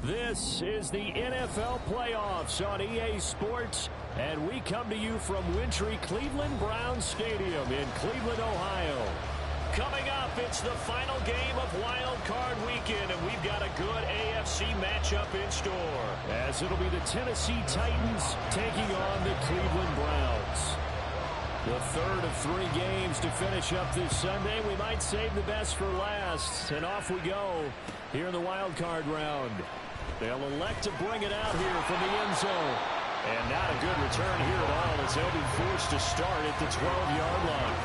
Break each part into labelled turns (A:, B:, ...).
A: This is the NFL playoffs on EA Sports, and we come to you from wintry Cleveland Browns Stadium in Cleveland, Ohio. Coming up, it's the final game of Wildcard weekend, and we've got a good AFC matchup in store, as it'll be the Tennessee Titans taking on the Cleveland Browns. The third of 3 games to finish up this Sunday. We might save the best for last, and off we go here in the Wildcard round. They'll elect to bring it out here from the end zone. And not a good return here at all, as they'll be forced to start at the 12-yard line.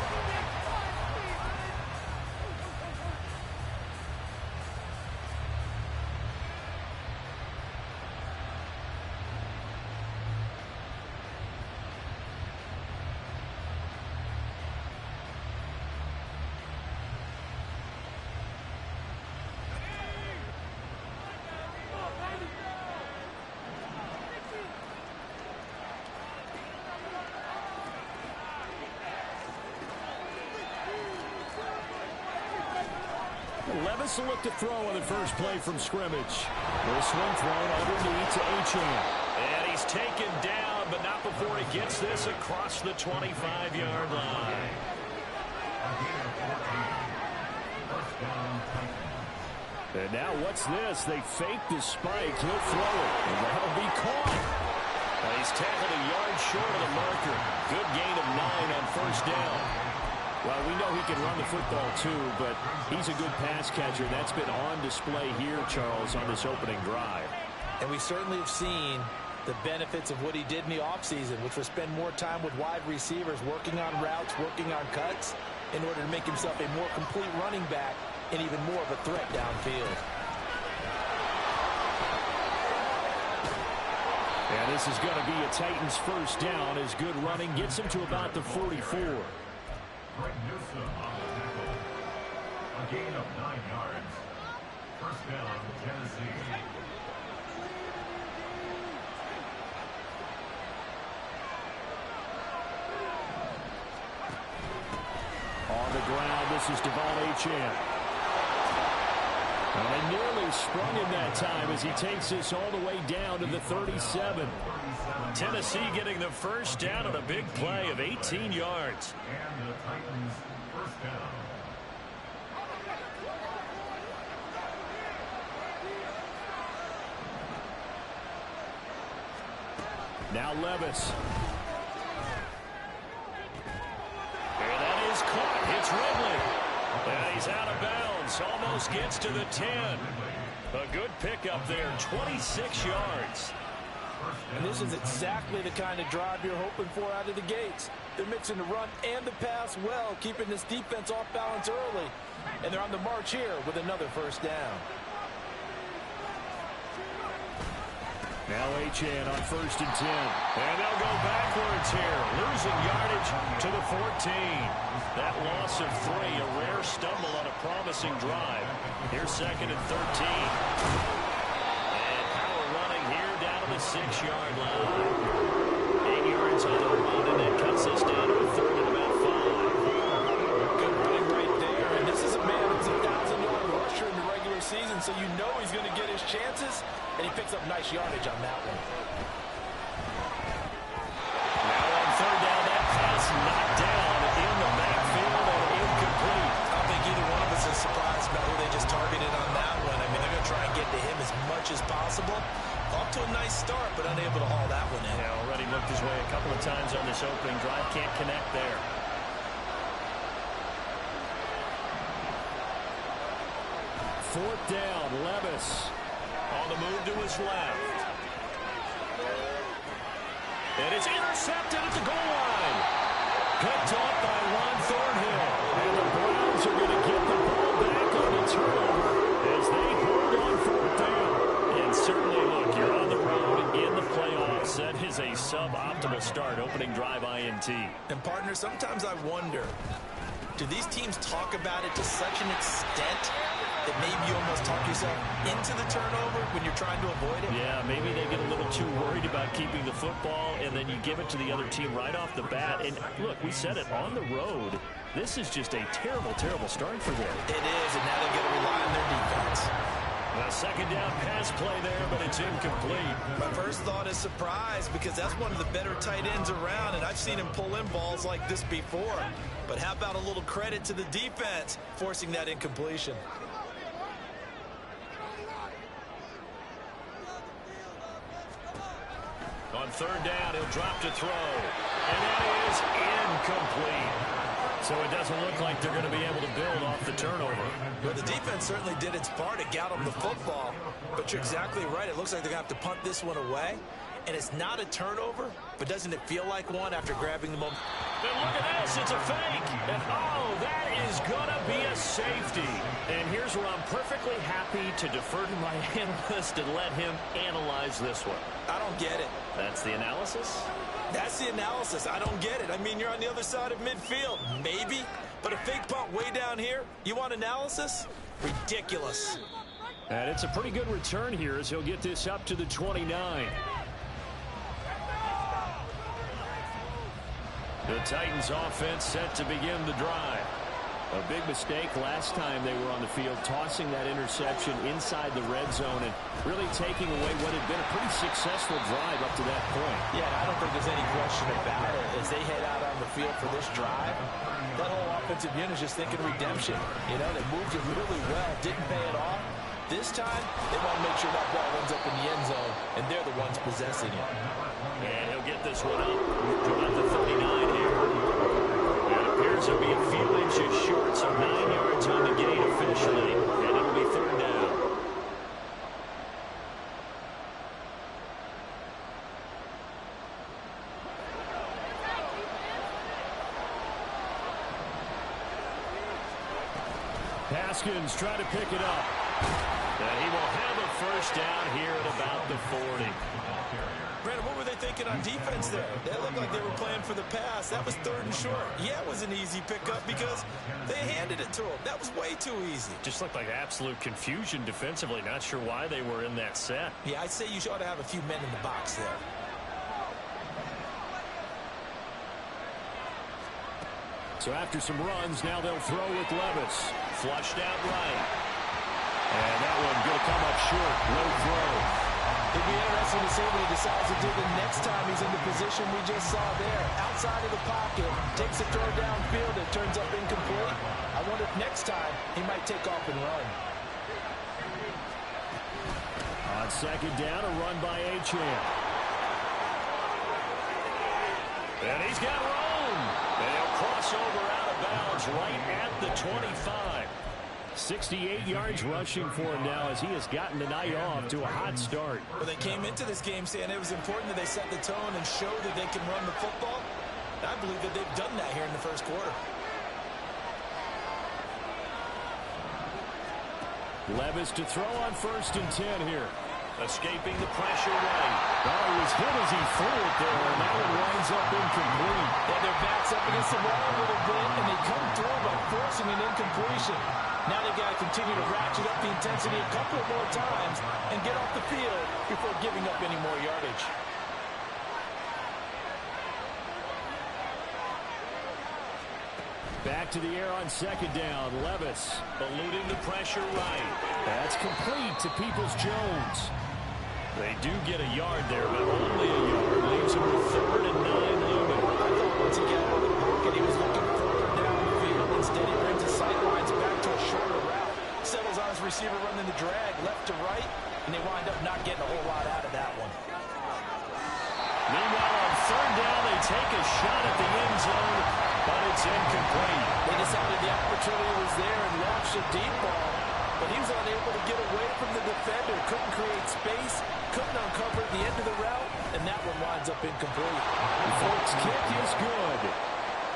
A: Levis will look to throw on the first play from scrimmage. This one thrown underneath to Achane. And he's taken down, but not before he gets this across the 25-yard line. And now what's this? They fake the spike. He'll throw it, and that'll be caught. He's tackled a yard short of the marker. Good gain of 9 on first down. Well, we know he can run the football, too, but he's a good pass catcher. That's been on display here, Charles, on this opening drive.
B: And we certainly have seen the benefits of what he did in the offseason, which was spend more time with wide receivers, working on routes, working on cuts, in order to make himself a more complete running back and even more of a threat downfield.
A: And this is going to be a Titans first down, as good running gets him to about the 44.
C: Greg Newsome on the tackle. A gain of 9 yards. First down, Tennessee.
A: On the ground, this is Devon Achane. And they nearly sprung him that time as he takes this all the way down to the 37. Tennessee getting the first down on a big play of 18 yards.
C: And the Titans first down.
A: Now Levis. And that is caught. It's Ridley. And he's out of bounds. Almost gets to the 10. A good pickup there. 26 yards.
B: And this is exactly the kind of drive you're hoping for out of the gates. They're mixing the run and the pass well, keeping this defense off balance early. And they're on the march here with another first down.
A: Now Achane on first and 10. And they'll go backwards here. Losing yardage to the 14. That loss of 3, a rare stumble on a promising drive. Here's second and 13. And power running here down to the 6-yard line. 8 yards on the run, and that cuts us down to a third and about 5.
B: Good running right there. And this is a man that's a 1,000-yard rusher in the regular season, so you know he's going to get his chances. And he picks up nice yardage on that one.
A: Now on third down, that pass knocked down in the backfield and incomplete.
B: I don't think either one of us is surprised about who they just targeted on that one. I mean, they're going to try and get to him as much as possible. Off to a nice start, but unable to haul that one in.
A: Yeah, already looked his way a couple of times on this opening drive. Can't connect there. Fourth down, Levis. On the move to his left. And it's intercepted at the goal line. Picked off by Ron Thornhill. And the Browns are going to get the ball back on the turnover as they hold on fourth down. And certainly, look, you're on the road in the playoffs. That is a suboptimal start, opening drive INT.
B: And, partner, sometimes I wonder, do these teams talk about it to such an extent that maybe you almost talk yourself into the turnover when you're trying to avoid it?
A: Yeah, maybe they get a little too worried about keeping the football, and then you give it to the other team right off the bat. And look, we said it, on the road, this is just a terrible, terrible start for them.
B: It is, and now they've got to rely on their defense.
A: A second down pass play there, but it's incomplete.
B: My first thought is surprise because that's one of the better tight ends around, and I've seen him pull in balls like this before. But how about a little credit to the defense forcing that incompletion?
A: On third down, he'll drop to throw. And that is incomplete. So it doesn't look like they're going to be able to build off the turnover.
B: Well, the defense certainly did its part to get them the football. But you're exactly right. It looks like they're going to have to punt this one away. And it's not a turnover, but doesn't it feel like one after grabbing the moment?
A: And look at this. It's a fake. And, oh, that is going to be a safety. And here's where I'm perfectly happy to defer to my analyst and let him analyze this one.
B: I don't get it.
A: That's the analysis?
B: That's the analysis. I don't get it. I mean, you're on the other side of midfield. Maybe. But a fake punt way down here, you want analysis? Ridiculous.
A: And it's a pretty good return here as he'll get this up to the 29. The Titans offense set to begin the drive. A big mistake last time they were on the field, tossing that interception inside the red zone and really taking away what had been a pretty successful drive up to that point.
B: Yeah, I don't think there's any question about it. As they head out on the field for this drive, that whole offensive unit is just thinking redemption. You know, they moved it really well, didn't pay it off. This time, they want to make sure that ball ends up in the end zone, and they're the ones possessing it.
A: And he'll get this one up to about the 39 here. It appears to be a few inches short, so 9 yards on the gain officially, and it'll be third down. Haskins trying to pick it up. And he will have a first down here at about the 40.
B: Brandon, what were they thinking on defense there? They looked like they were playing for the pass. That was third and short. Yeah, it was an easy pickup because they handed it to him. That was way too easy.
A: Just looked like absolute confusion defensively. Not sure why they were in that set.
B: Yeah, I'd say you ought to have a few men in the box there.
A: So after some runs, now they'll throw with Levis. Flushed out right. And that one going to come up short. No throw.
B: It'd be interesting to see what he decides to do the next time he's in the position we just saw there. Outside of the pocket, takes a throw downfield, it turns up incomplete. I wonder if next time he might take off and run.
A: On second down, a run by Achane. And he's got room. And he'll cross over out of bounds right at the 25. 68 yards rushing for him now as he has gotten the night off to a hot start.
B: Well, they came into this game saying it was important that they set the tone and show that they can run the football. I believe that they've done that here in the first quarter.
A: Levis to throw on 1st and 10 here. Escaping the pressure right. Oh, he was hit as he threw it there, and that one winds up incomplete.
B: Yeah, their backs up against the wall a little bit, and they come through by forcing an incompletion. Now they've got to continue to ratchet up the intensity a couple of more times and get off the field before giving up any more yardage.
A: Back to the air on second down. Levis eluding the pressure right. That's complete to Peoples-Jones. They do get a yard there, but only a yard. Leaves him with 3rd and 9 looming.
B: I thought once he got out of the pocket, he was looking further down the field. Instead, he brings his sidelines back to a shorter route. Settles on his receiver running the drag left to right, and they wind up not getting a whole lot out of that one.
A: Meanwhile, on third down, they take a shot at the end zone, but it's incomplete.
B: They decided the opportunity was there and launched a deep ball, but he was unable to get away from the defender, couldn't create space, couldn't uncover the end of the route, and that one winds up incomplete.
A: The Folks kick is good.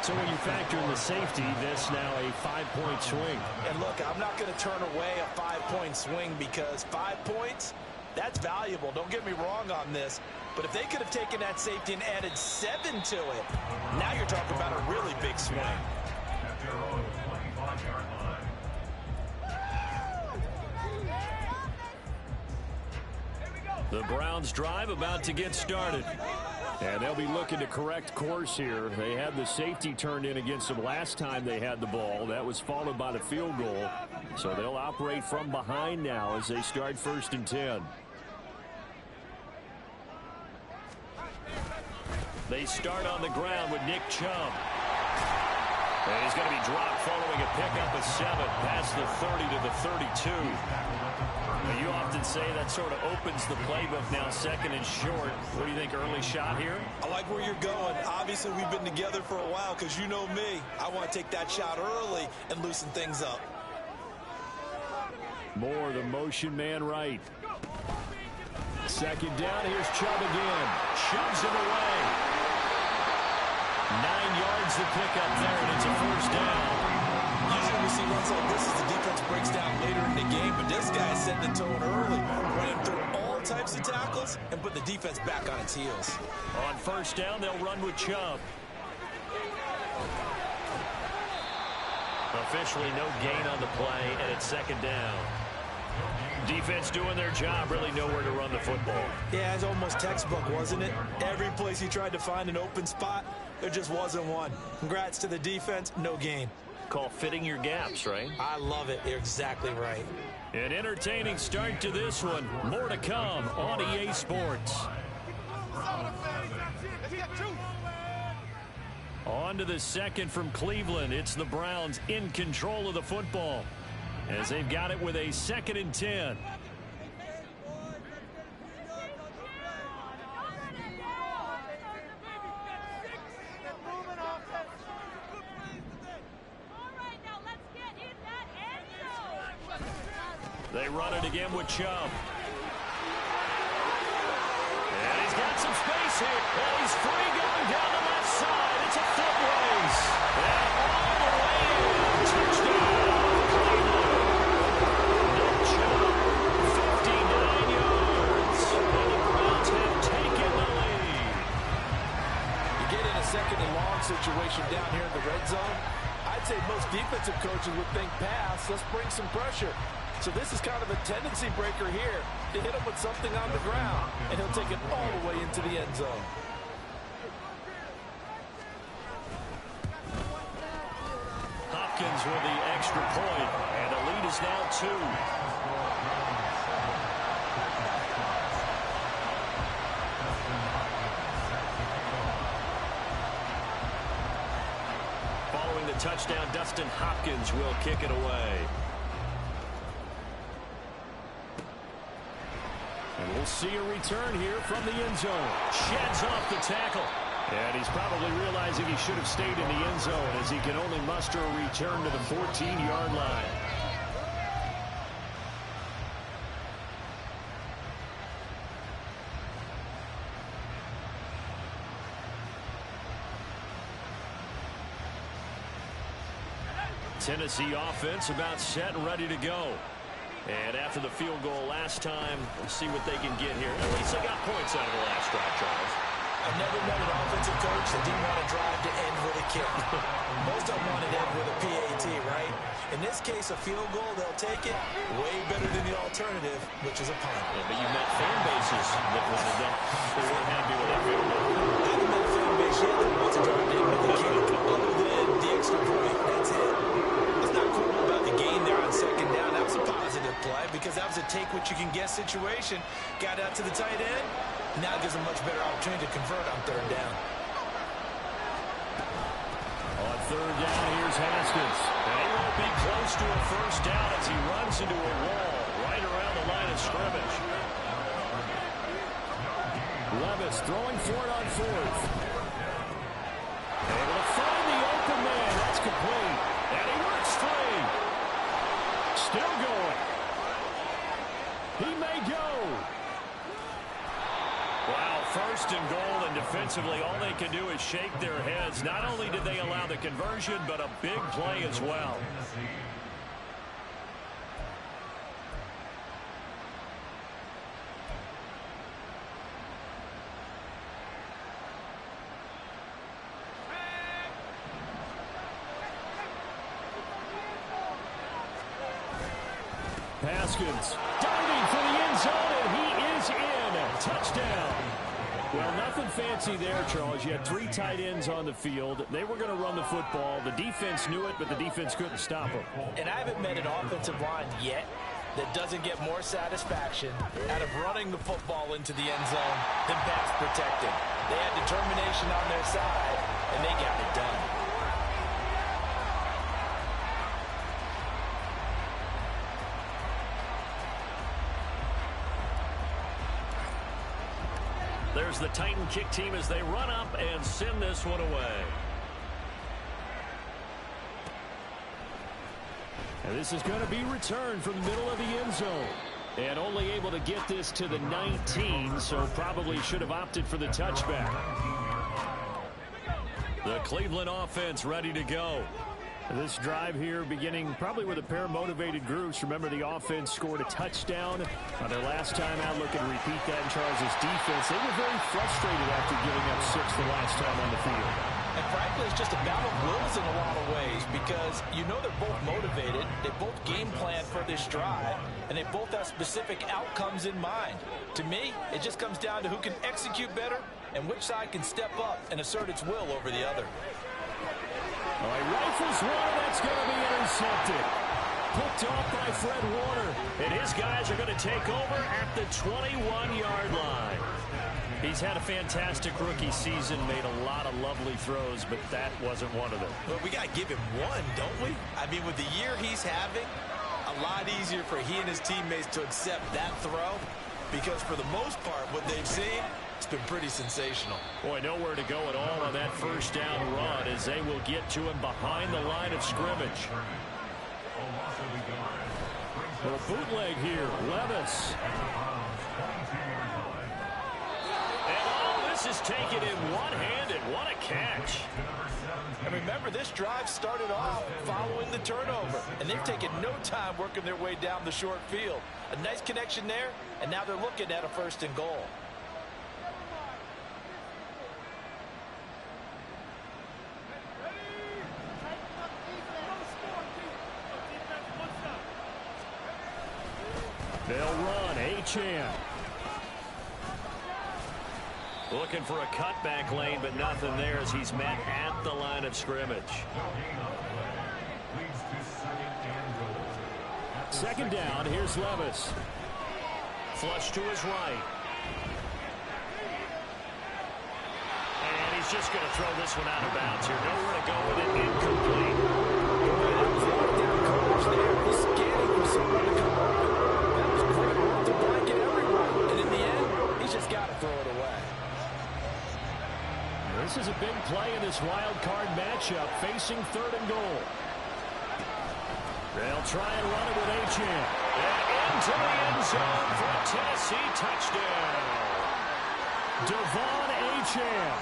A: So when you factor in the safety, this now a 5-point swing.
B: And look, I'm not going to turn away a 5-point swing because 5 points, that's valuable. Don't get me wrong on this. But if they could have taken that safety and added 7 to it, now you're talking about a really big swing.
C: At their own 25-yard line.
A: The Browns drive about to get started. And they'll be looking to correct course here. They had the safety turned in against them last time they had the ball. That was followed by the field goal. So they'll operate from behind now as they start 1st and 10. They start on the ground with Nick Chubb. And he's going to be dropped following a pickup of 7 past the 30 to the 32. Now, you often say that sort of opens the playbook now, 2nd and short. What do you think, early shot here?
B: I like where you're going. Obviously, we've been together for a while because you know me. I want to take that shot early and loosen things up.
A: More the motion man right. 2nd down, here's Chubb again. Shoves it away. 9 yards to pick up there, and it's a 1st down.
B: Usually we see runs like this as the defense breaks down later in the game, but this guy is setting the tone early, running through all types of tackles and put the defense back on its heels.
A: On 1st down, they'll run with Chubb. Officially no gain on the play, and it's 2nd down. Defense doing their job, really nowhere to run the football.
B: Yeah, it's almost textbook, wasn't it? Every place he tried to find an open spot, there just wasn't one. Congrats to the defense, no gain.
A: Call fitting your gaps, right?
B: I love it. You're exactly right.
A: An entertaining start to this one. More to come on EA Sports. On to the 2nd from Cleveland. It's the Browns in control of the football as they've got it with a 2nd and 10. They run it again with Chubb. And he's got some space here. And he's free going down the left side. It's a foot race. And all the way in. Touchdown. Nick Chubb, 59 yards. And the Browns have taken the lead.
B: You get in a 2nd and long situation down here in the red zone. I'd say most defensive coaches would think pass. Let's bring some pressure. So this is kind of a tendency breaker here to hit him with something on the ground, and he'll take it all the way into the end zone.
A: Hopkins with the extra point, and the lead is now 2. Following the touchdown, Dustin Hopkins will kick it away. And we'll see a return here from the end zone. Sheds off the tackle. And he's probably realizing he should have stayed in the end zone as he can only muster a return to the 14-yard line. Tennessee offense about set and ready to go. And after the field goal last time, we'll see what they can get here. At least they got points out of the last drive, Charles.
B: I've never met an offensive coach that didn't want to drive to end with a kick. Most of them want to end with a PAT, right? In this case, a field goal, they'll take it way better than the alternative, which is a punt.
A: Yeah, but you met fan bases that they weren't happy with that field goal.
B: I haven't met a fan base yet that wants to drive to end with a kick, other than the extra point. That's it. It's not cool about the gain there on 2nd down. That was a positive play because that was a take-what-you-can-get situation. Got out to the tight end. Now it gives them a much better opportunity to convert on 3rd down.
A: On 3rd down, here's Haskins. And he won't be close to a 1st down as he runs into a wall right around the line of scrimmage. Levis throwing for it on 4th. Able to find the open man. That's complete. And he works free. Still going. He may go. Wow, 1st and goal, and defensively all they can do is shake their heads. Not only did they allow the conversion, but a big play as well. Haskins diving for the end zone, and he is in. Touchdown. Well, nothing fancy there, Charles. You had 3 tight ends on the field. They were going to run the football. The defense knew it, but the defense couldn't stop them.
B: And I haven't met an offensive line yet that doesn't get more satisfaction out of running the football into the end zone than pass protecting. They had determination on their side, and they got it done.
A: There's the Titan kick team as they run up and send this one away. And this is going to be returned from the middle of the end zone. And only able to get this to the 19, so probably should have opted for the touchback. The Cleveland offense ready to go. This drive here beginning probably with a pair of motivated groups. Remember, the offense scored a touchdown on their last time out. Looking to repeat that in Charles' defense. They were very frustrated after giving up 6 the last time on the field.
B: And frankly, it's just a battle of wills in a lot of ways because you know they're both motivated. They both game plan for this drive, and they both have specific outcomes in mind. To me, it just comes down to who can execute better and which side can step up and assert its will over the other.
A: All right, rifles one, that's going to be intercepted. Picked off by Fred Warner. And his guys are going to take over at the 21-yard line. He's had a fantastic rookie season, made a lot of lovely throws, but that wasn't one of them.
B: Well, we got to give him one, don't we? I mean, with the year he's having, a lot easier for he and his teammates to accept that throw because for the most part, what they've seen, it's been pretty sensational.
A: Boy, nowhere to go at all on that first down run as they will get to him behind the line of scrimmage. Well, bootleg here, Levis. And all this is taken in one-handed. What a catch.
B: And remember, this drive started off following the turnover, and they've taken no time working their way down the short field. A nice connection there, and now they're looking at a 1st and goal.
A: They'll run. Achane. Looking for a cutback lane, but nothing there as he's met at the line of scrimmage. 2nd down. Here's Levis. Flush to his right. And he's just going to throw this one out of bounds here. Nowhere to go with it. Incomplete.
B: Down coverage there. He's scanning for someone to come open. That was great work to blanket everyone. And in the end, he's just got to throw it away.
A: This is a big play in this wild card matchup, facing 3rd and goal. They'll try and run it with Achane. And into the end zone for a Tennessee touchdown. Devon Achane.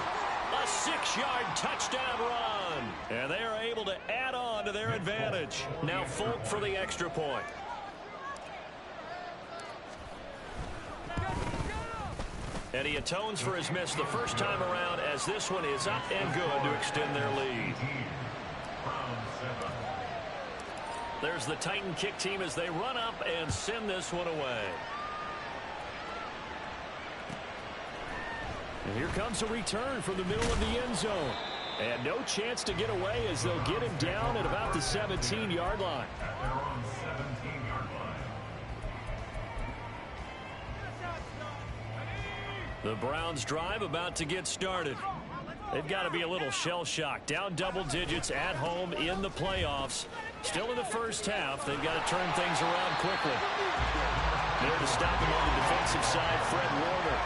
A: A 6-yard touchdown run. And they are able to add on to their advantage. Now Folk for the extra point. And he atones for his miss the first time around as this one is up and good to extend their lead. There's the Titan kick team as they run up and send this one away. And here comes a return from the middle of the end zone. And no chance to get away as they'll get him down at about the 17-yard line. The Browns drive about to get started. They've got to be a little shell-shocked. Down double digits at home in the playoffs. Still in the first half. They've got to turn things around quickly. There to stop him on the defensive side, Fred Warner.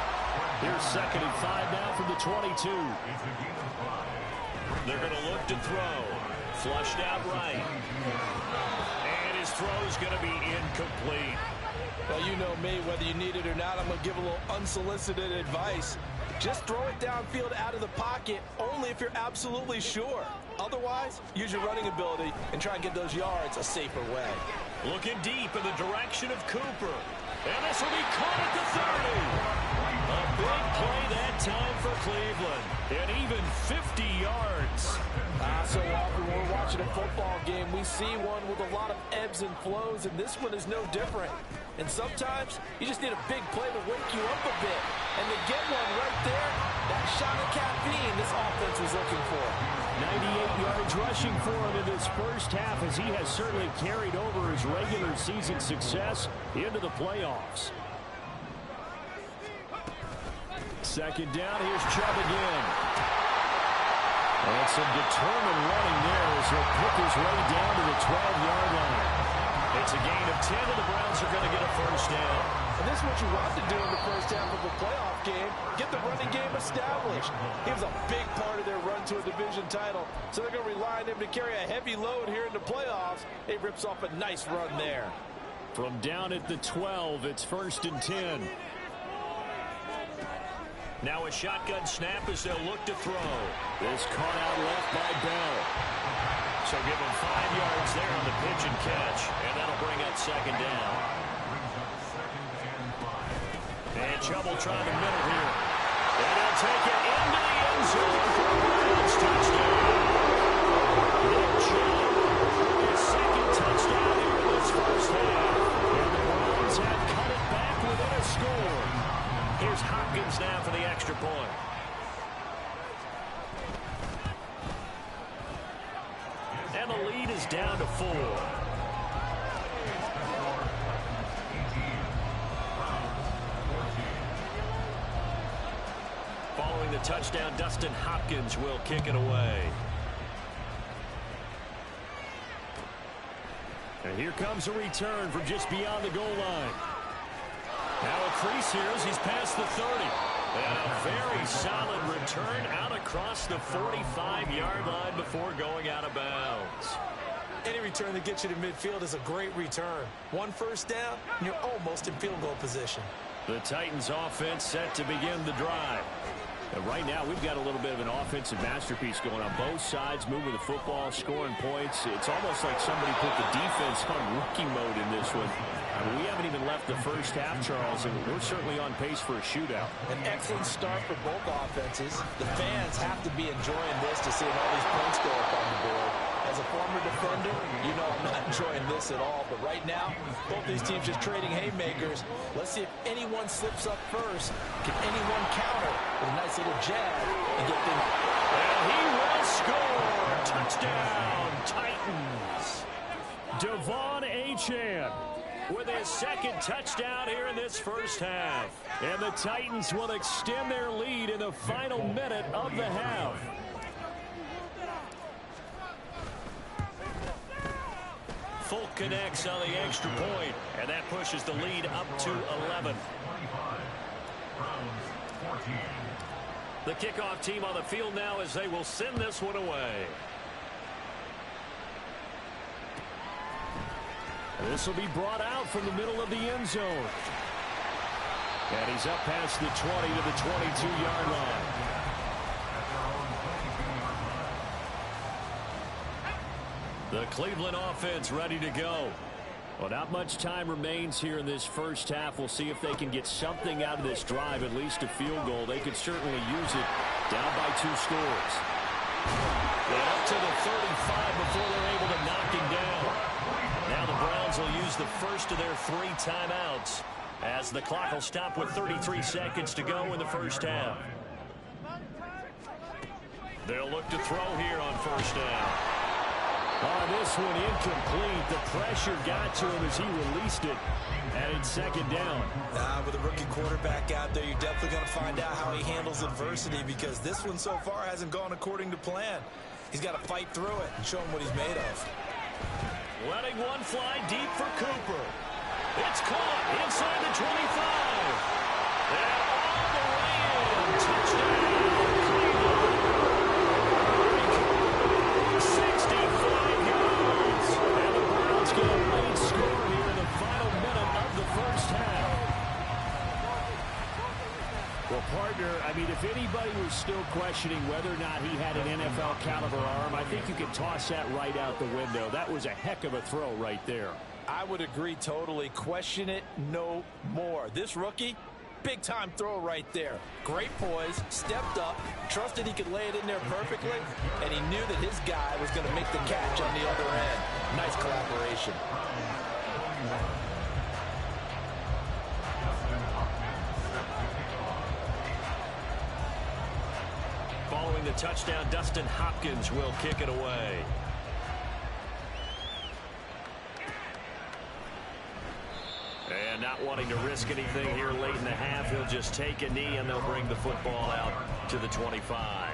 A: Here's 2nd and 5 now from the 22. They're going to look to throw. Flushed out right. And his throw's going to be incomplete.
B: Well, you know me, whether you need it or not, I'm going to give a little unsolicited advice. Just throw it downfield out of the pocket only if you're absolutely sure. Otherwise, use your running ability and try and get those yards a safer way.
A: Looking deep in the direction of Cooper. And this will be caught at the 30. A big play that time for Cleveland. And even 50 yards.
B: So often when we're watching a football game, we see one with a lot of ebbs and flows, and this one is no different. And sometimes you just need a big play to wake you up a bit. And to get one right there, that shot of caffeine this offense was looking for.
A: 98 yards rushing for him in this first half, as he has certainly carried over his regular season success into the playoffs. Second down, here's Chubb again. And some determined running there as he'll pick his way down to the 12-yard line. It's a gain of 10, and the Browns are going to get a first down.
B: And this is what you want to do in the first half of a playoff game. Get the running game established. He was a big part of their run to a division title, so they're going to rely on him to carry a heavy load here in the playoffs. He rips off a nice run there.
A: From down at the 12, it's 1st and 10. Now a shotgun snap as they'll look to throw. This caught out left by Bell. So give him 5 yards there on the pitch and catch, and that'll bring up second down. And Chubb will try the middle here. And he'll take it into the end zone for a Browns touchdown. Nick Chubb, his second touchdown here in this first half. And the Browns have cut it back within a score. Here's Hopkins now for the extra point. And the lead is down to 4. Following the touchdown, Dustin Hopkins will kick it away. And here comes a return from just beyond the goal line. Now a crease here as he's past the 30. And a very solid return out across the 45-yard line before going out of bounds.
B: Any return that gets you to midfield is a great return. One first down, and you're almost in field goal position.
A: The Titans offense set to begin the drive. And right now, we've got a little bit of an offensive masterpiece going on. Both sides moving the football, scoring points. It's almost like somebody put the defense on rookie mode in this one. I mean, we haven't even left the first half, Charles, and we're certainly on pace for a shootout.
B: An excellent start for both offenses. The fans have to be enjoying this to see all these points go up on the board. As a former defender, you know I'm not enjoying this at all. But right now, both these teams just trading haymakers. Let's see if anyone slips up first. Can anyone counter with a nice little jab and get things?
A: And he will score. Touchdown, Titans. Devon Achane with his second touchdown here in this first half. And the Titans will extend their lead in the final minute of the half. Folk connects on the extra point, and that pushes the lead up to 11. The kickoff team on the field now as they will send this one away. This will be brought out from the middle of the end zone. And he's up past the 20 to the 22-yard line. The Cleveland offense ready to go. Well, not much time remains here in this first half. We'll see if they can get something out of this drive, at least a field goal. They could certainly use it down by 2 scores. And up to the 35 before they're able to knock him down. Now the Browns will use the first of their 3 timeouts as the clock will stop with 33 seconds to go in the first half. They'll look to throw here on first down. Oh, this one incomplete. The pressure got to him as he released it. And it's second down.
B: With a rookie quarterback out there, you're definitely going to find out how he handles adversity, because this one so far hasn't gone according to plan. He's got to fight through it and show him what he's made of.
A: Letting one fly deep for Cooper. It's caught inside the 25. And all the way in. Touchdown. 65 yards. And the Browns get a late score here in the final minute of the first half. Well, partner, I mean, if anybody was still questioning whether or not he had an NFL caliber arm, I think you can toss that right out the window. That was a heck of a throw right there.
B: I would agree totally. Question it no more. This rookie, Big-time throw right there. Great poise, stepped up, trusted he could lay it in there perfectly, and he knew that his guy was going to make the catch on the other end. Nice collaboration.
A: Following the touchdown, Dustin Hopkins will kick it away. And not wanting to risk anything here late in the half, he'll just take a knee and they'll bring the football out to the 25.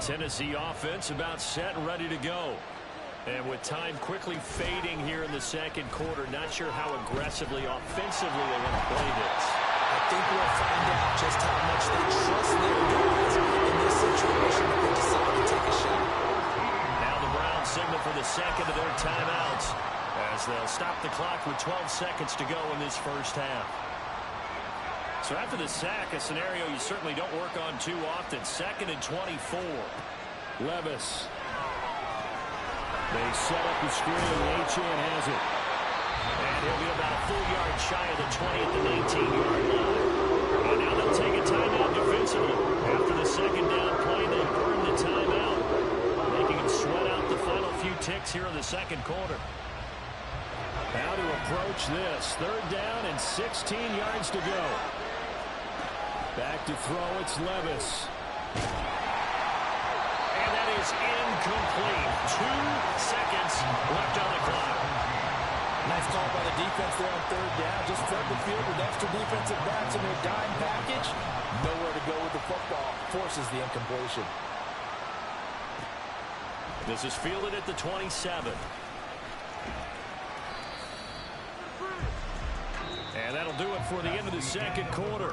A: Tennessee offense about set and ready to go. And with time quickly fading here in the second quarter, not sure how aggressively, offensively they want to play this.
B: I think we'll find out just how much they trust their guys in this situation if they decide to take a shot.
A: Now the Browns signal for the second of their timeouts as they'll stop the clock with 12 seconds to go in this first half. So after the sack, a scenario you certainly don't work on too often. 2nd and 24. Levis. They set up the screen. Achane has it. And he'll be about a full yard shy of the 20 at the 19-yard line. And now they'll take a timeout defensively. After the second down play, they burn the timeout, making them sweat out the final few ticks here in the second quarter. Now to approach this. 3rd down and 16 yards to go. Back to throw, it's Levis. And that is incomplete. 2 seconds left on the clock.
B: Nice call by the defense there on 3rd down. Just flood the field with extra defensive backs in their dime package. Nowhere to go with the football. Forces the incompletion.
A: This is fielded at the 27. And that'll do it for the end of the second quarter.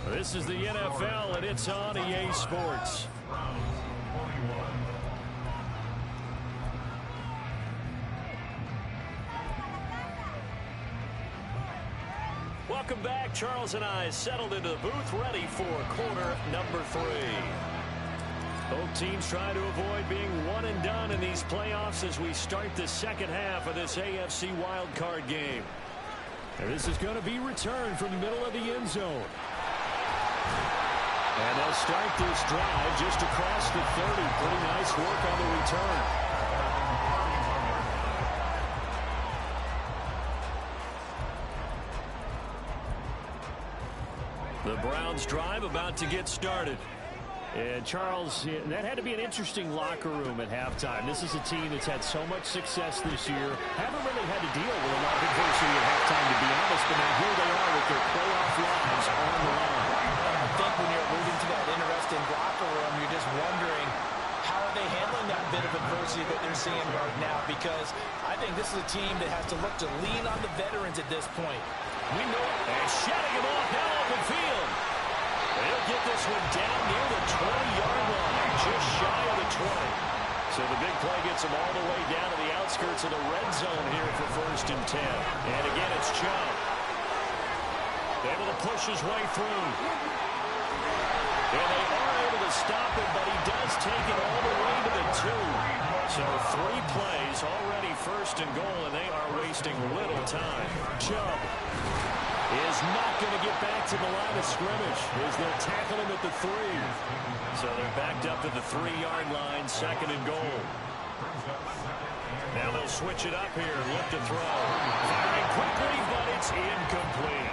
A: This is the NFL, and it's on EA Sports. Welcome back. Charles and I settled into the booth, ready for quarter number 3. Both teams trying to avoid being one and done in these playoffs as we start the second half of this AFC Wildcard game. And this is going to be returned from the middle of the end zone. And they'll start this drive just across the 30. Pretty nice work on the return. The Browns drive about to get started. And Charles, that had to be an interesting locker room at halftime. This is a team that's had so much success this year. Haven't really had to deal with a lot of adversity at halftime, to be honest. But now here they are with their playoff lives on the line.
B: I think when you're alluding to that interesting locker room, you're just wondering how are they handling that bit of adversity that they're seeing right now, because I think this is a team that has to look to lean on the veterans at this point.
A: We know it. And shutting him off now open field. They'll get this one down near the 20-yard line, just shy of the 20. So the big play gets them all the way down to the outskirts of the red zone here for 1st and 10. And again, it's Chubb. Able to push his way through. And they are able to stop him, but he does take it all the way to the 2. So 3 plays already 1st and goal, and they are wasting little time. Chubb is not going to get back to the line of scrimmage as they'll tackle him at the 3. So they're backed up to the 3-yard line, 2nd and goal. Now they'll switch it up here, look to throw. Firing quickly, but it's incomplete.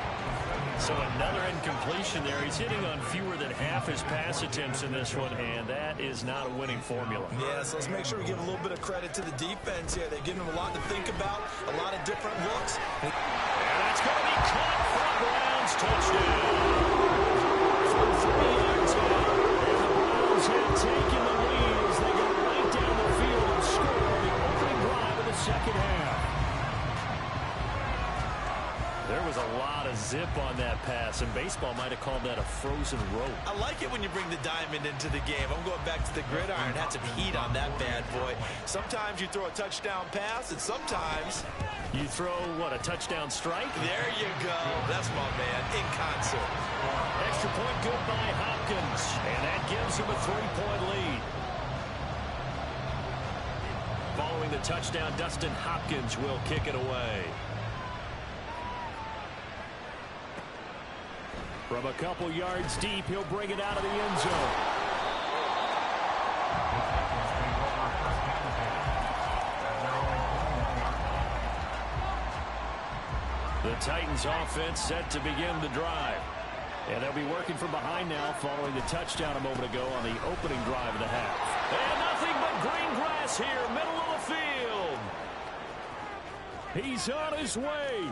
A: So another incompletion there. He's hitting on fewer than half his pass attempts in this one, and that is not a winning formula.
B: Yeah, so let's make sure we give a little bit of credit to the defense here. They're giving him a lot to think about, a lot of different looks.
A: And that's going to be caught for a Browns touchdown. From 3 yards out, and the Browns have taken the lead as they go right down the field and score on the opening drive of the second half. There was a lot of zip on that pass, and baseball might have called that a frozen rope.
B: I like it when you bring the diamond into the game. I'm going back to the gridiron. Had some heat on that bad boy. Sometimes you throw a touchdown pass, and sometimes
A: You throw, what, a touchdown strike?
B: There you go. That's my man, in concert.
A: Extra point good by Hopkins, and that gives him a 3-point lead. Following the touchdown, Dustin Hopkins will kick it away. From a couple yards deep, he'll bring it out of the end zone. The Titans offense set to begin the drive. And they'll be working from behind now following the touchdown a moment ago on the opening drive of the half. And nothing but green grass here, middle of the field. He's on his way.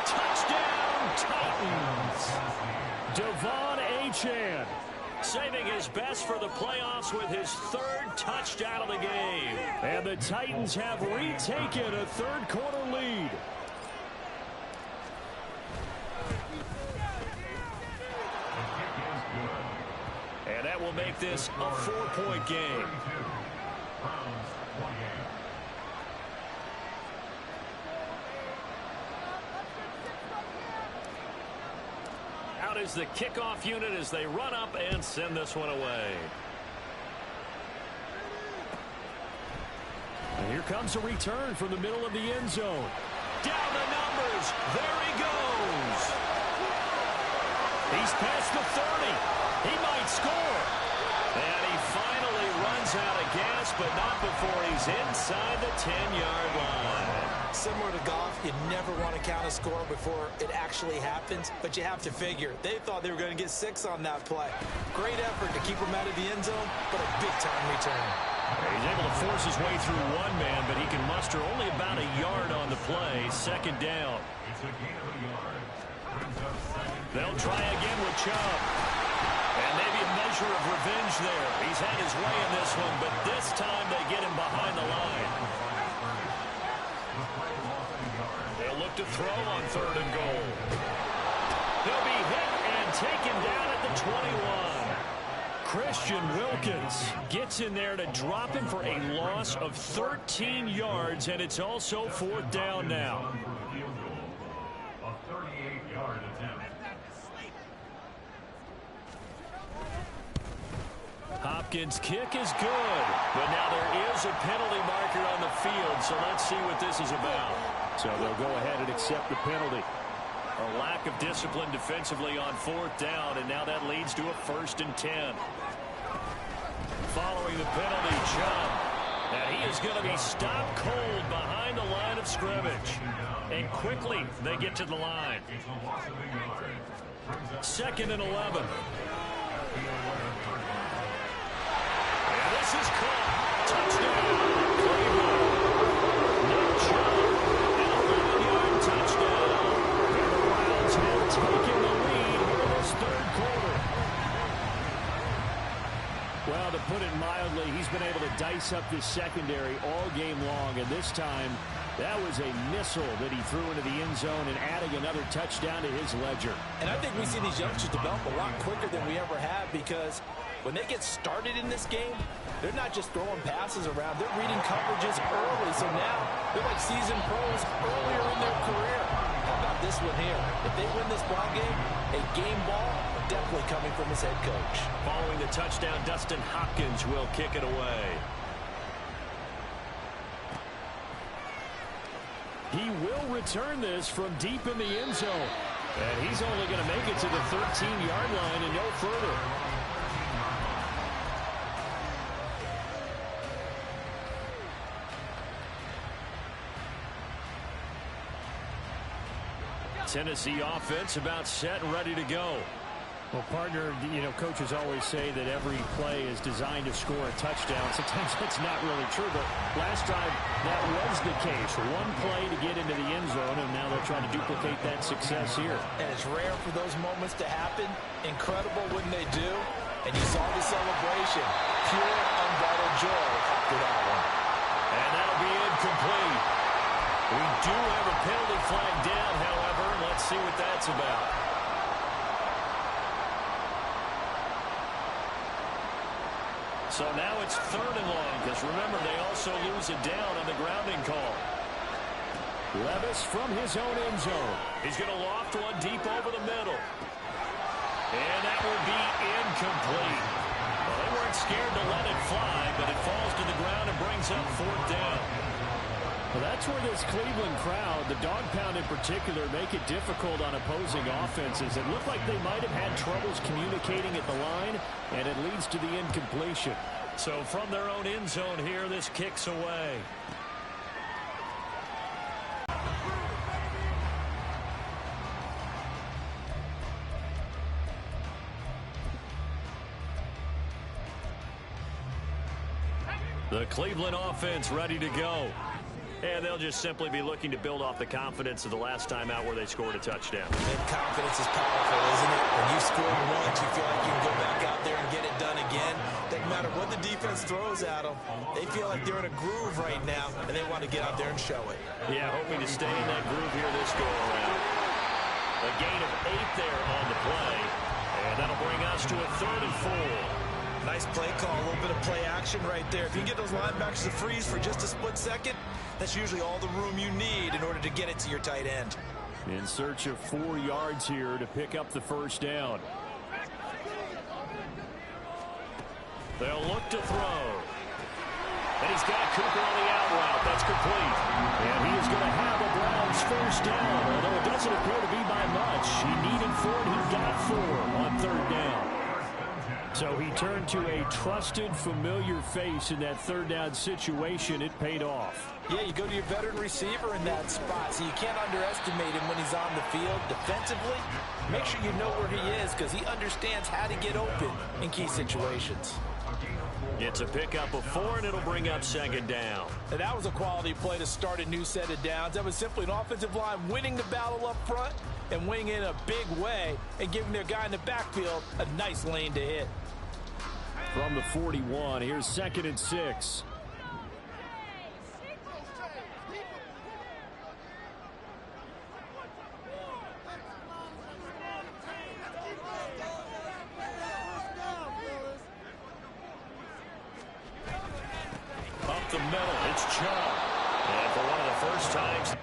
A: Touchdown, Titans. Devon Achane saving his best for the playoffs with his 3rd touchdown of the game. And the Titans have retaken a 3rd quarter lead. And that will make this a 4-point game. Out is the kickoff unit as they run up and send this one away. And here comes a return from the middle of the end zone. Down the numbers. There he goes. He's past the 30. He might score. And he finally runs out of gas, but not before he's inside the 10-yard line.
B: Similar to golf, you never want to count a score before it actually happens, but you have to figure. They thought they were going to get 6 on that play. Great effort to keep him out of the end zone, but a big-time return.
A: He's able to force his way through one man, but he can muster only about a yard on the play. 2nd down. They'll try again with Chubb. And maybe a measure of revenge there. He's had his way in this one, but this time they get him behind the line. They'll look to throw on 3rd and goal. He'll be hit and taken down at the 21. Christian Wilkins gets in there to drop him for a loss of 13 yards, and it's also 4th down now.
C: A 38-yard attempt.
A: Hopkins' kick is good, but now there is a penalty marker on the field, so let's see what this is about. So they'll go ahead and accept the penalty. A lack of discipline defensively on 4th down, and now that leads to a 1st and 10. Following the penalty, Chubb. And he is going to be stopped cold behind the line of scrimmage. And quickly they get to the line. 2nd and 11. And this is caught. Touchdown. Cleveland. No Chubb. An 11-yard touchdown. And the Browns have taken the lead in this 3rd quarter. Well, to put it mildly, he's been able to dice up this secondary all game long, and this time that was a missile that he threw into the end zone and adding another touchdown to his ledger.
B: And I think we see these youngsters develop a lot quicker than we ever have, because when they get started in this game, they're not just throwing passes around, they're reading coverages early, so now they're like seasoned pros earlier in their career. How about this one here? If they win this ball game, a game ball definitely coming from his head coach.
A: Following the touchdown, Dustin Hopkins will kick it away. He will return this from deep in the end zone. And he's only going to make it to the 13-yard line and no further. Tennessee offense about set and ready to go. Well, partner, coaches always say that every play is designed to score a touchdown. Sometimes that's not really true, but last drive that was the case. One play to get into the end zone, and now they're trying to duplicate that success here.
B: And it's rare for those moments to happen. Incredible when they do. And you saw the celebration. Pure, unbridled joy after that one.
A: And that'll be incomplete. We do have a penalty flag down, however. Let's see what that's about. So now it's 3rd and long, because remember, they also lose it down on the grounding call. Levis from his own end zone. He's going to loft one deep over the middle. And that will be incomplete. Well, they weren't scared to let it fly, but it falls to the ground and brings up 4th down. Well, that's where this Cleveland crowd, the dog pound in particular, make it difficult on opposing offenses. It looked like they might have had troubles communicating at the line, and it leads to the incompletion. So from their own end zone here, this kicks away. The Cleveland offense ready to go. And they'll just simply be looking to build off the confidence of the last time out where they scored a touchdown.
B: And confidence is powerful, isn't it? When you score once, you feel like you can go back out there and get it done again. Doesn't matter what the defense throws at them. They feel like they're in a groove right now, and they want to get out there and show it.
A: Yeah, hoping to stay in that groove here this go-around. A gain of 8 there on the play. And that'll bring us to a 3rd and 4.
B: Nice play call, a little bit of play action right there. If you can get those linebackers to freeze for just a split second, that's usually all the room you need in order to get it to your tight end.
A: In search of 4 yards here to pick up the 1st down. They'll look to throw. And he's got Cooper on the out route. That's complete. And he is going to have a Browns 1st down, although it doesn't appear to be by much. He needed 4, and he got 4 on 3rd down. So he turned to a trusted, familiar face in that 3rd down situation. It paid off.
B: Yeah, you go to your veteran receiver in that spot, so you can't underestimate him when he's on the field defensively. Make sure you know where he is because he understands how to get open in key situations.
A: It's a pickup of 4, and it'll bring up 2nd down.
B: And that was a quality play to start a new set of downs. That was simply an offensive line winning the battle up front and winning in a big way and giving their guy in the backfield a nice lane to hit.
A: From the 41, here's 2nd and 6. Up the middle, it's Chubb. And for one of the first times...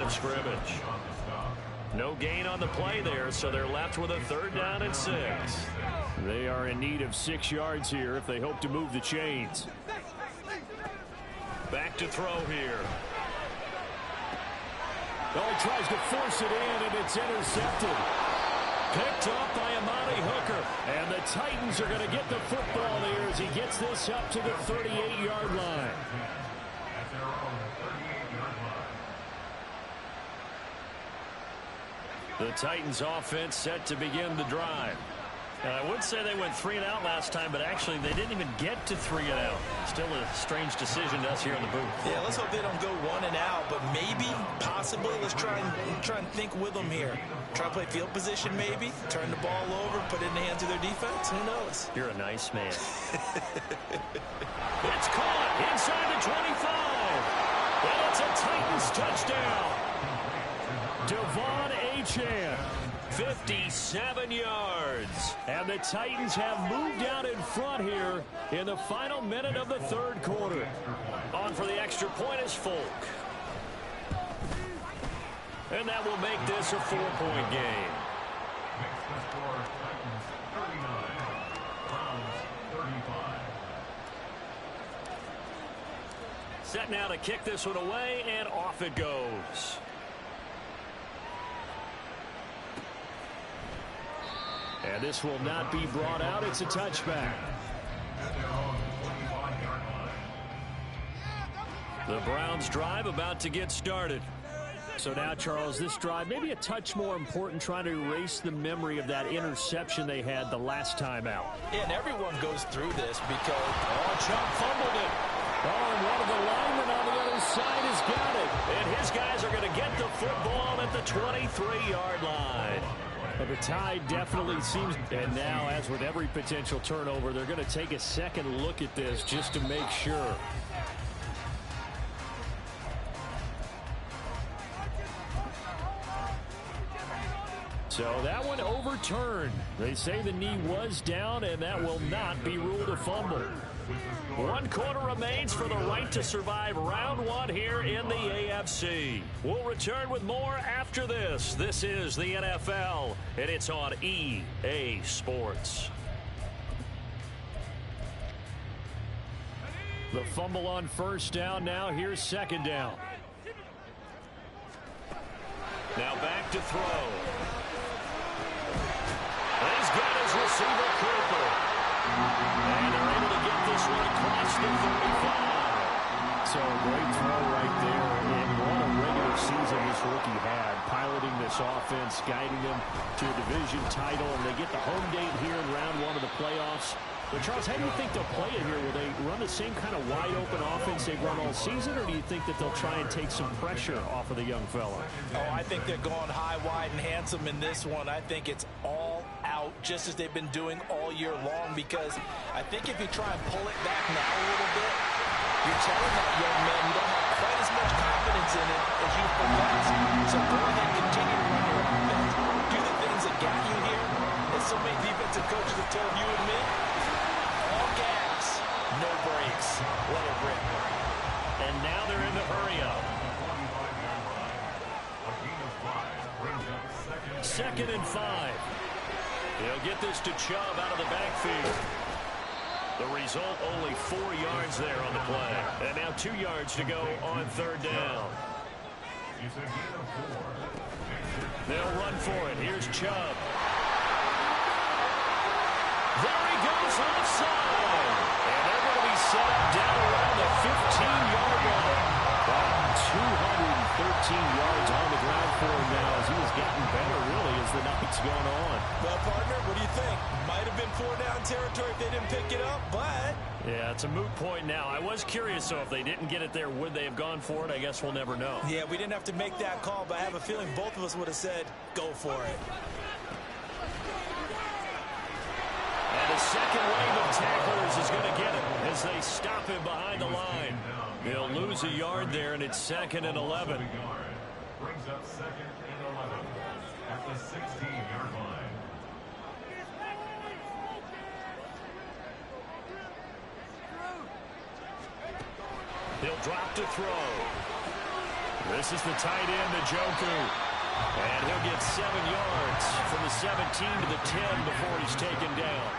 A: of scrimmage. No gain on the play there, so they're left with a 3rd down and 6. They are in need of 6 yards here if they hope to move the chains. Back to throw here. Oh, he tries to force it in, and it's intercepted. Picked up by Amani Hooker. And the Titans are going to get the football there as he gets this up to the 38-yard line. The Titans offense set to begin the drive. I would say they went 3 and out last time, but actually they didn't even get to 3 and out. Still a strange decision to us here in the booth.
B: Yeah, let's hope they don't go 1 and out, but maybe, possibly, let's try and think with them here. Try to play field position maybe, turn the ball over, put it in the hands of their defense. Who knows?
A: You're a nice man. It's caught inside the 25. And it's a Titans touchdown. Devon Achane. 57 yards. And the Titans have moved out in front here in the final minute of the 3rd quarter. On for the extra point is Folk. And that will make this a 4-point game. Set now to kick this one away, and off it goes. And this will not be brought out. It's a touchback. The Browns drive about to get started. So now, Charles, this drive maybe a touch more important, trying to erase the memory of that interception they had the last time out.
B: Yeah, and everyone goes through this because...
A: Chubb fumbled it. And one of the linemen on the other side has got it. And his guys are going to get the football at the 23-yard line. But the tide definitely seems, and now, as with every potential turnover, they're going to take a second look at this just to make sure. So that one overturned. They say the knee was down, and that will not be ruled a fumble. 1 quarter remains for the right to survive round 1 here in the AFC. We'll return with more after this. This is the NFL, and it's on EA Sports. The fumble on 1st down. Now here's 2nd down. Now back to throw. He's got his receiver, Cooper. And they're able to get this one across the 35. So a great throw right there. And what a regular season this rookie had, piloting this offense, guiding them to a division title. And they get the home date here in round 1 of the playoffs. But, Charles, how do you think they'll play it here? Will they run the same kind of wide-open offense they've run all season, or do you think that they'll try and take some pressure off of the young fella?
B: Oh, I think they're going high, wide, and handsome in this one. I think it's all out, just as they've been doing all year long, because I think if you try and pull it back now a little bit, you're telling that young man you don't have quite as much confidence in it as you've professed. So go ahead and continue to run your offense. Do the things that got you here, as so many defensive coaches have told you and me. All gas, no brakes. Let it rip.
A: And now they're in the hurry-up. 2nd and 5. They'll get this to Chubb out of the backfield. The result, only 4 yards there on the play. And now 2 yards to go on 3rd down. They'll run for it. Here's Chubb. There he goes offside. And they're going to be set up down around the 15-yard line. Wow, 213 yards on the ground for him now as he has gotten better, really, as the night's gone on.
B: Well, partner, what do you think? Might have been 4-down territory if they didn't pick it up, but...
A: Yeah, it's a moot point now. I was curious, so if they didn't get it there, would they have gone for it? I guess we'll never know.
B: Yeah, we didn't have to make that call, but I have a feeling both of us would have said, go for it.
A: And the second wave of tacklers is going to get him as they stop him behind the line. He'll lose a yard there, and it's 2nd and 11.
C: Brings up 2nd and 11 at the 16-yard line.
A: He'll drop to throw. This is the tight end, Njoku. And he'll get 7 yards from the 17 to the 10 before he's taken down.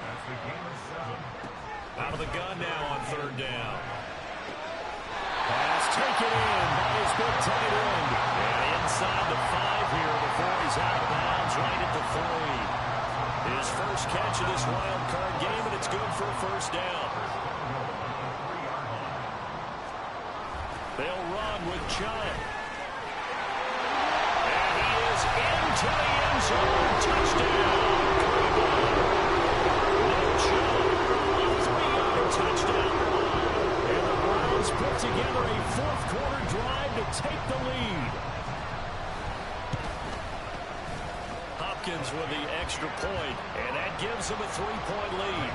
C: That's the game of 7.
A: Out of the gun now on 3rd down. Pass taken in by his big tight end. And inside the 5 here before he's out of bounds right at the 3. His first catch of this wild card game, and it's good for a 1st down. They'll run with Chubb. And he is into the end zone. Touchdown. No Chubb. 3-yard touchdown. And the Browns put together a 4th quarter drive to take the lead. Hopkins with the extra point, and that gives him a 3-point lead.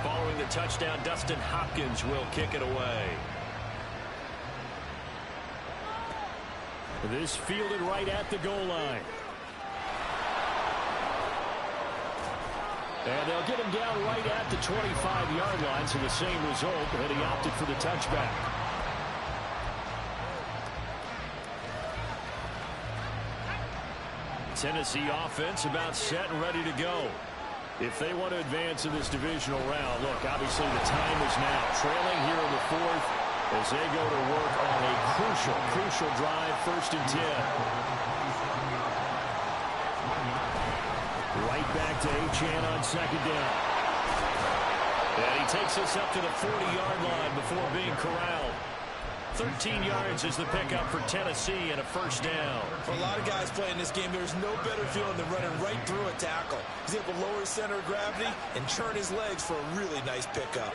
A: Following the touchdown, Dustin Hopkins will kick it away. This fielded right at the goal line. And they'll get him down right at the 25-yard line, so the same result, and he opted for the touchback. Tennessee offense about set and ready to go. If they want to advance in this divisional round, look, obviously the time is now. Trailing here in the 4th as they go to work on a crucial drive, 1st and 10. Right back to Achane on 2nd down. And he takes us up to the 40-yard line before being corralled. 13 yards is the pickup for Tennessee and a 1st down.
B: For a lot of guys playing this game, there's no better feeling than running right through a tackle. He's able to lower his center of gravity and churn his legs for a really nice pickup.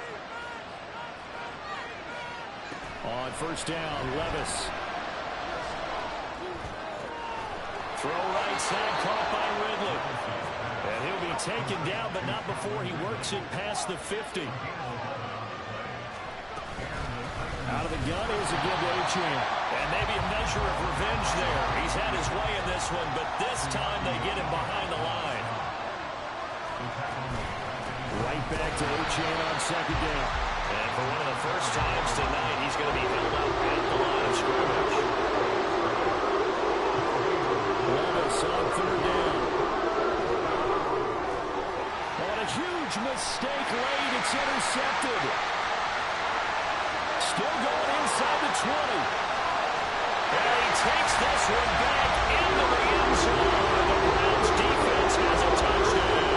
A: On 1st down, Levis. Throw right side, caught by Ridley. And he'll be taken down, but not before he works it past the 50. Out of the gun is a give to Achane. And maybe a measure of revenge there. He's had his way in this one, but this time they get him behind the line. Right back to Achane on 2nd down. And for one of the first times tonight, he's going to be held up at the line of scrimmage. Levis on 3rd down. On a huge mistake late, it's intercepted. Still going inside the 20. And he takes this one back into the end zone. The Browns defense has a touchdown.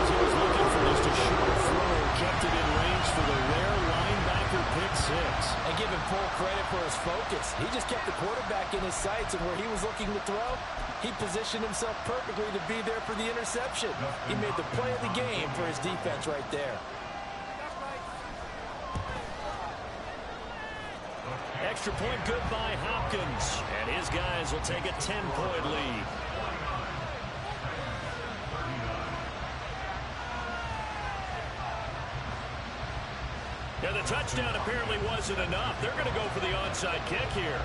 A: He was looking for just a short throw, kept it in range for the rare linebacker pick 6.
B: And give him full credit for his focus. He just kept the quarterback in his sights, and where he was looking to throw, he positioned himself perfectly to be there for the interception. He made the play of the game for his defense right there.
A: Extra point good by Hopkins. And his guys will take a 10-point lead. Yeah, the touchdown apparently wasn't enough. They're going to go for the onside kick here.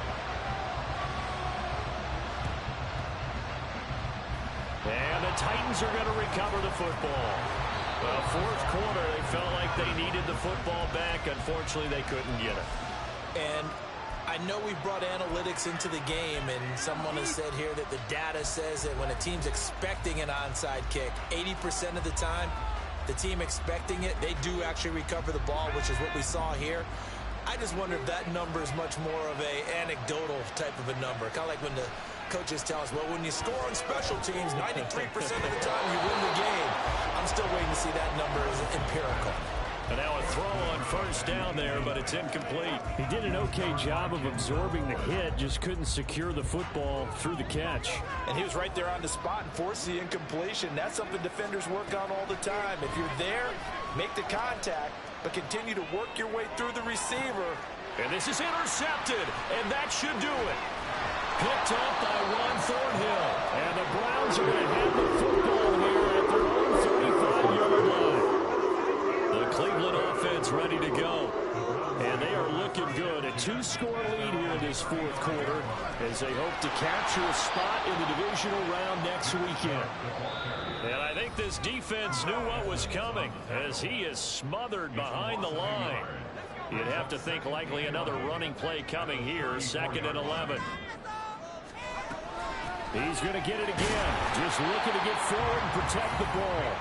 A: And the Titans are going to recover the football. Well, 4th quarter, they felt like they needed the football back. Unfortunately, they couldn't get it.
B: And I know we've brought analytics into the game, and someone has said here that the data says that when a team's expecting an onside kick, 80% of the time, the team expecting it, they do actually recover the ball, which is what we saw here. I just wonder if that number is much more of a anecdotal type of a number. Kind of like when the coaches tell us, well, when you score on special teams, 93% of the time you win the game. I'm still waiting to see that number as empirical.
A: And now a throw on 1st down there, but it's incomplete. He did an okay job of absorbing the hit, just couldn't secure the football through the catch.
B: And he was right there on the spot and forced the incompletion. That's something defenders work on all the time. If you're there, make the contact, but continue to work your way through the receiver.
A: And this is intercepted, and that should do it. Picked up by Ron Thornhill. And the Browns are going to have the football here at their own 35-yard line. The Cleveland offense 2-score lead here in this fourth quarter as they hope to capture a spot in the divisional round next weekend. And I think this defense knew what was coming as he is smothered behind the line. You'd have to think likely another running play coming here, 2nd and 11. He's going to get it again. Just looking to get forward and protect the ball.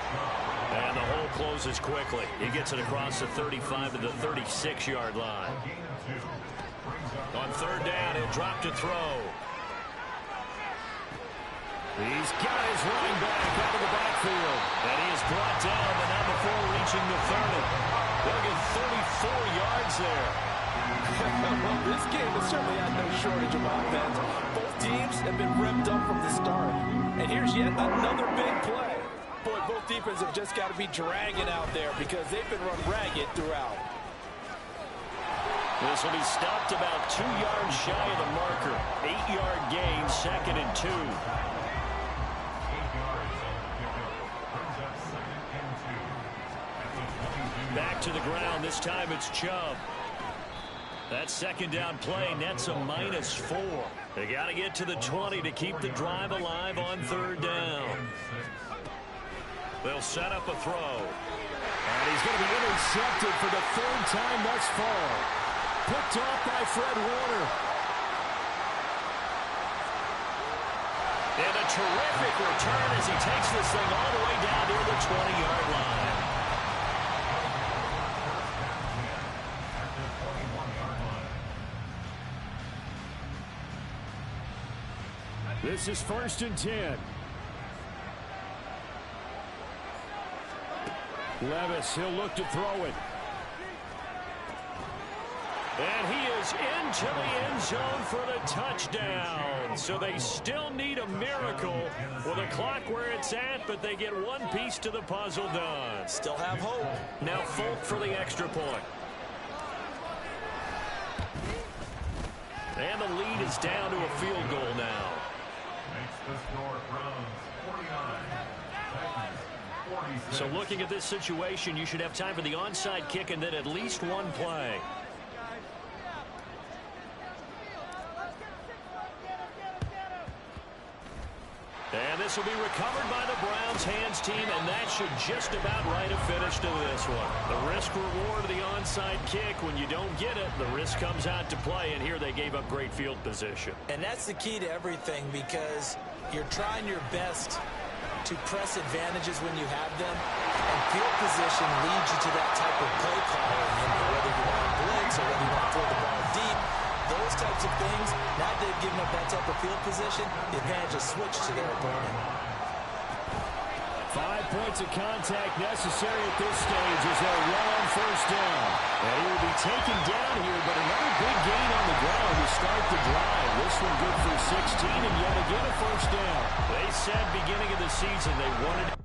A: And the hole closes quickly. He gets it across the 35 to the 36-yard line. On 3rd down, he'll drop to throw. He's got his running back out of the backfield. And he is brought down, but not before reaching the 30. They'll get 34 yards there.
B: Well, this game has certainly had no shortage of offense. Both teams have been revved up from the start. And here's yet another big play. Boy, both defenses have just got to be dragging out there because they've been run ragged throughout.
A: This will be stopped about 2 yards shy of the marker. 8-yard gain, 2nd and 2. Back to the ground. This time it's Chubb. That 2nd down play nets a -4. They got to get to the 20 to keep the drive alive on 3rd down. They'll set up a throw. And he's going to be intercepted for the 3rd time thus far. Picked off by Fred Warner. And a terrific return as he takes this thing all the way down near the 20-yard line. This is 1st and 10. Levis, he'll look to throw it. And he is into the end zone for the touchdown. So they still need a miracle with the clock where it's at, but they get one piece to the puzzle done.
B: Still have hope.
A: Now Folk for the extra point. And the lead is down to a field goal now.
C: Makes the score Browns 49.
A: So looking at this situation, you should have time for the onside kick and then at least one play. And this will be recovered by the Browns hands team, and that should just about write a finish to this one. The risk reward of the onside kick, when you don't get it, the risk comes out to play, and here they gave up great field position.
B: And that's the key to everything, because you're trying your best to press advantages when you have them, and field position leads you to that type of play calling, whether you want to blitz or whether you want to throw the ball deep. Those types of things, now they've given up that type of field position, the advantage is switched to their opponent.
A: 5 points of contact necessary at this stage as they'll run on 1st down. And he will be taken down here, but another big gain on the ground to start the drive. This one good for 16, and yet again a 1st down. They said beginning of the season they wanted